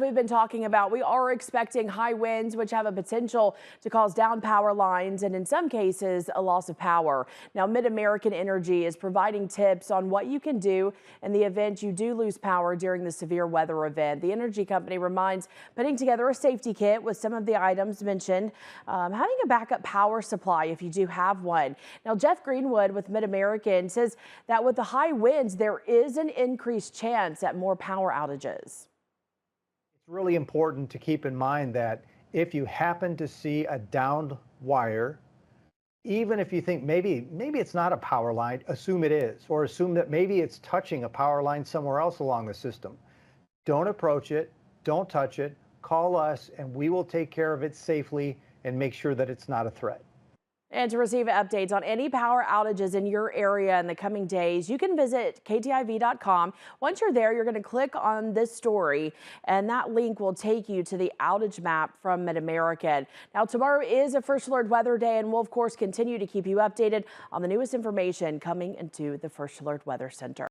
We've been talking about, we are expecting high winds, which have a potential to cause down power lines and in some cases a loss of power. Now, Mid-American Energy is providing tips on what you can do in the event you do lose power during the severe weather event. The energy company reminds putting together a safety kit with some of the items mentioned, having a backup power supply if you do have one. Now, Jeff Greenwood with Mid-American says that with the high winds, there is an increased chance at more power outages. It's really important to keep in mind that if you happen to see a downed wire, even if you think maybe it's not a power line, assume it is, or assume that maybe it's touching a power line somewhere else along the system. Don't approach it, don't touch it, call us and we will take care of it safely and make sure that it's not a threat. And to receive updates on any power outages in your area in the coming days, you can visit KTIV.com. Once you're there, you're going to click on this story, and that link will take you to the outage map from Mid-American. Now, tomorrow is a First Alert Weather Day, and we'll, of course, continue to keep you updated on the newest information coming into the First Alert Weather Center.